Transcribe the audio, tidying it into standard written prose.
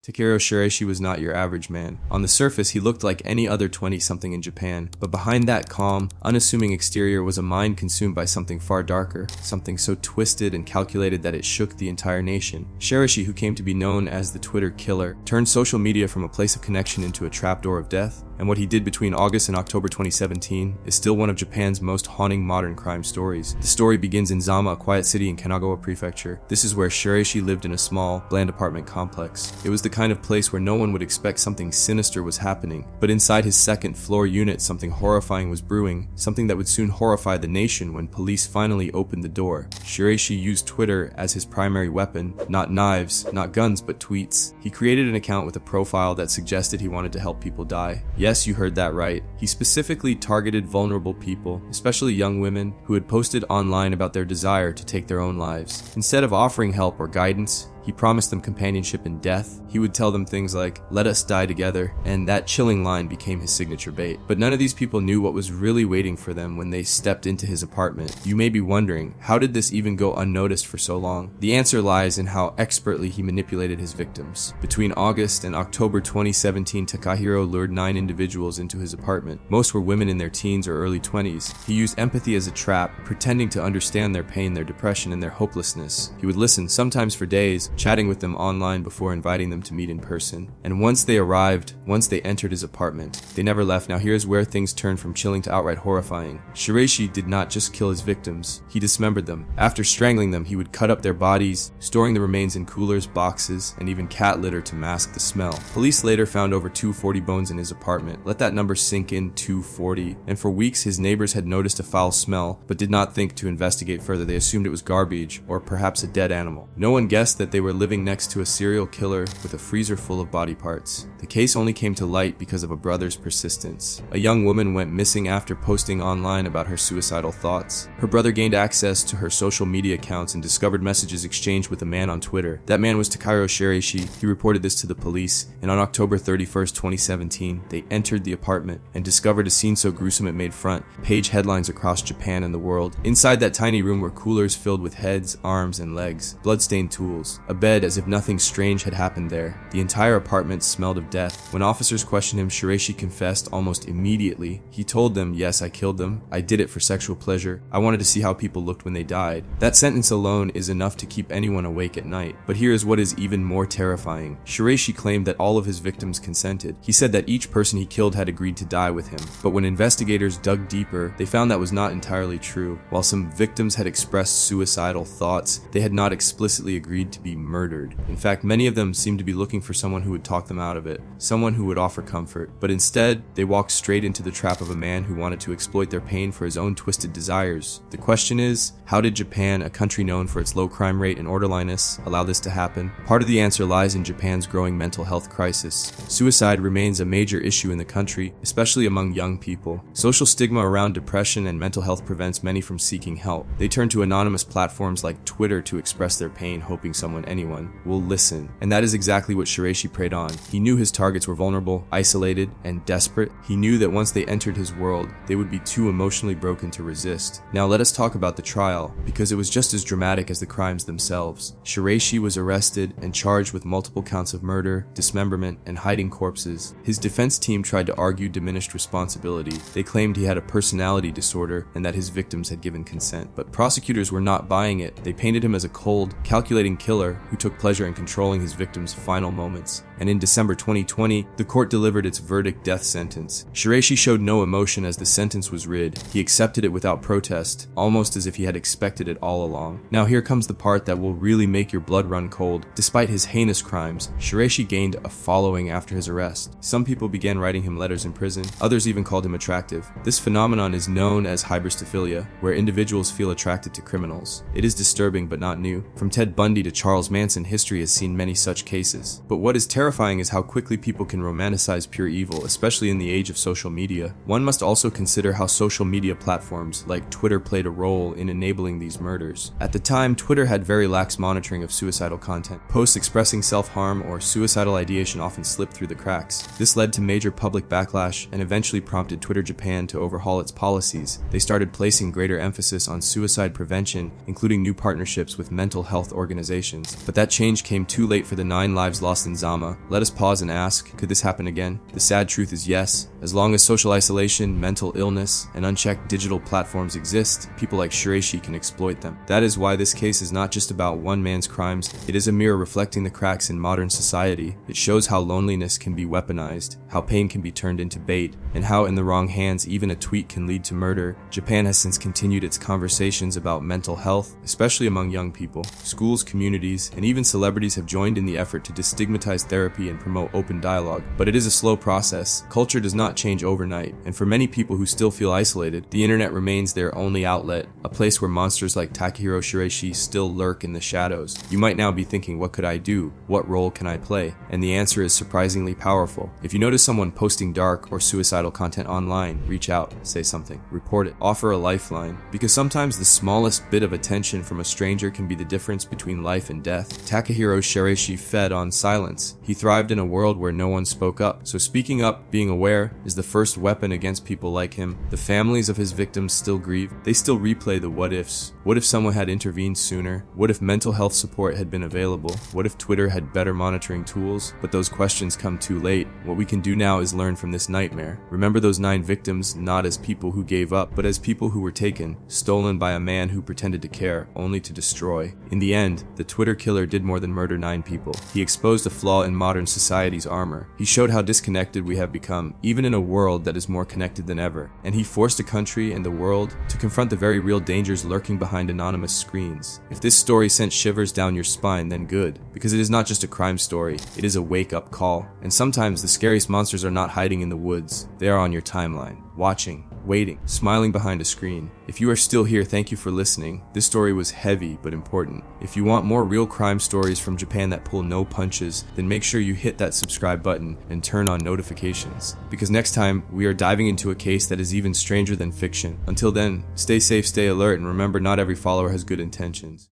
Takahiro Shiraishi was not your average man. On the surface, he looked like any other 20-something in Japan, but behind that calm, unassuming exterior was a mind consumed by something far darker, something so twisted and calculated that it shook the entire nation. Shiraishi, who came to be known as the Twitter killer, turned social media from a place of connection into a trapdoor of death, and what he did between August and October 2017 is still one of Japan's most haunting modern crime stories. The story begins in Zama, a quiet city in Kanagawa Prefecture. This is where Shiraishi lived in a small, bland apartment complex. It was the kind of place where no one would expect something sinister was happening, but inside his second-floor unit something horrifying was brewing, something that would soon horrify the nation when police finally opened the door. Shiraishi used Twitter as his primary weapon, not knives, not guns, but tweets. He created an account with a profile that suggested he wanted to help people die. Yes, you heard that right. He specifically targeted vulnerable people, especially young women, who had posted online about their desire to take their own lives. Instead of offering help or guidance, he promised them companionship in death. He would tell them things like, "Let us die together," and that chilling line became his signature bait. But none of these people knew what was really waiting for them when they stepped into his apartment. You may be wondering, how did this even go unnoticed for so long? The answer lies in how expertly he manipulated his victims. Between August and October 2017, Takahiro lured 9 individuals into his apartment. Most were women in their teens or early 20s. He used empathy as a trap, pretending to understand their pain, their depression, and their hopelessness. He would listen, sometimes for days, chatting with them online before inviting them to meet in person. And once they entered his apartment, they never left. Now here's where things turned from chilling to outright horrifying. Shiraishi did not just kill his victims, he dismembered them. After strangling them, he would cut up their bodies, storing the remains in coolers, boxes, and even cat litter to mask the smell. Police later found over 240 bones in his apartment. Let that number sink in, 240. And for weeks, his neighbors had noticed a foul smell, but did not think to investigate further. They assumed it was garbage, or perhaps a dead animal. No one guessed that they were living next to a serial killer with a freezer full of body parts. The case only came to light because of a brother's persistence. A young woman went missing after posting online about her suicidal thoughts. Her brother gained access to her social media accounts and discovered messages exchanged with a man on Twitter. That man was Takahiro Shiraishi. He reported this to the police, and on October 31st, 2017, they entered the apartment and discovered a scene so gruesome it made front page headlines across Japan and the world. Inside that tiny room were coolers filled with heads, arms, and legs, bloodstained tools, a bed as if nothing strange had happened there. The entire apartment smelled of death. When officers questioned him, Shiraishi confessed almost immediately. He told them, "Yes, I killed them. I did it for sexual pleasure. I wanted to see how people looked when they died." That sentence alone is enough to keep anyone awake at night. But here is what is even more terrifying. Shiraishi claimed that all of his victims consented. He said that each person he killed had agreed to die with him. But when investigators dug deeper, they found that was not entirely true. While some victims had expressed suicidal thoughts, they had not explicitly agreed to be murdered. In fact, many of them seemed to be looking for someone who would talk them out of it, someone who would offer comfort. But instead, they walked straight into the trap of a man who wanted to exploit their pain for his own twisted desires. The question is, how did Japan, a country known for its low crime rate and orderliness, allow this to happen? Part of the answer lies in Japan's growing mental health crisis. Suicide remains a major issue in the country, especially among young people. Social stigma around depression and mental health prevents many from seeking help. They turn to anonymous platforms like Twitter to express their pain, hoping anyone will listen. And that is exactly what Shiraishi preyed on. He knew his targets were vulnerable, isolated, and desperate. He knew that once they entered his world, they would be too emotionally broken to resist. Now let us talk about the trial, because it was just as dramatic as the crimes themselves. Shiraishi was arrested and charged with multiple counts of murder, dismemberment, and hiding corpses. His defense team tried to argue diminished responsibility. They claimed he had a personality disorder and that his victims had given consent. But prosecutors were not buying it. They painted him as a cold, calculating killer who took pleasure in controlling his victims' final moments. And in December 2020, the court delivered its verdict death sentence. Shiraishi showed no emotion as the sentence was read. He accepted it without protest, almost as if he had expected it all along. Now here comes the part that will really make your blood run cold. Despite his heinous crimes, Shiraishi gained a following after his arrest. Some people began writing him letters in prison. Others even called him attractive. This phenomenon is known as hybristophilia, where individuals feel attracted to criminals. It is disturbing but not new. From Ted Bundy to Charles Manson, history has seen many such cases. But what is terrifying is how quickly people can romanticize pure evil, especially in the age of social media. One must also consider how social media platforms like Twitter played a role in enabling these murders. At the time, Twitter had very lax monitoring of suicidal content. Posts expressing self-harm or suicidal ideation often slipped through the cracks. This led to major public backlash and eventually prompted Twitter Japan to overhaul its policies. They started placing greater emphasis on suicide prevention, including new partnerships with mental health organizations. But that change came too late for the 9 lives lost in Zama. let us pause and ask, could this happen again? The sad truth is yes. As long as social isolation, mental illness, and unchecked digital platforms exist, people like Shiraishi can exploit them. That is why this case is not just about one man's crimes, it is a mirror reflecting the cracks in modern society. It shows how loneliness can be weaponized, how pain can be turned into bait, and how in the wrong hands even a tweet can lead to murder. Japan has since continued its conversations about mental health, especially among young people. Schools, communities, and even celebrities have joined in the effort to destigmatize therapy and promote open dialogue. But it is a slow process. Culture does not change overnight, and for many people who still feel isolated, the internet remains their only outlet, a place where monsters like Takahiro Shiraishi still lurk in the shadows. You might now be thinking, what could I do? What role can I play? And the answer is surprisingly powerful. If you notice someone posting dark or suicidal content online, reach out, say something, report it, offer a lifeline, because sometimes the smallest bit of attention from a stranger can be the difference between life and death. Takahiro Shiraishi fed on silence. He thrived in a world where no one spoke up. So speaking up, being aware, is the first weapon against people like him. The families of his victims still grieve. They still replay the what ifs. What if someone had intervened sooner? What if mental health support had been available? What if Twitter had better monitoring tools? But those questions come too late. What we can do now is learn from this nightmare. Remember those 9 victims not as people who gave up, but as people who were taken, stolen by a man who pretended to care, only to destroy. In the end, the Twitter killer did more than murder 9 people. He exposed a flaw in modern society's armor. He showed how disconnected we have become, even in a world that is more connected than ever. And he forced a country and the world to confront the very real dangers lurking behind anonymous screens. If this story sent shivers down your spine, then good, because it is not just a crime story, it is a wake-up call. And sometimes the scariest monsters are not hiding in the woods. They are on your timeline, watching, waiting, smiling behind a screen. If you are still here, thank you for listening. This story was heavy but important. If you want more real crime stories from Japan that pull no punches, then make sure you hit that subscribe button and turn on notifications. Because next time, we are diving into a case that is even stranger than fiction. Until then, stay safe, stay alert, and remember, not every follower has good intentions.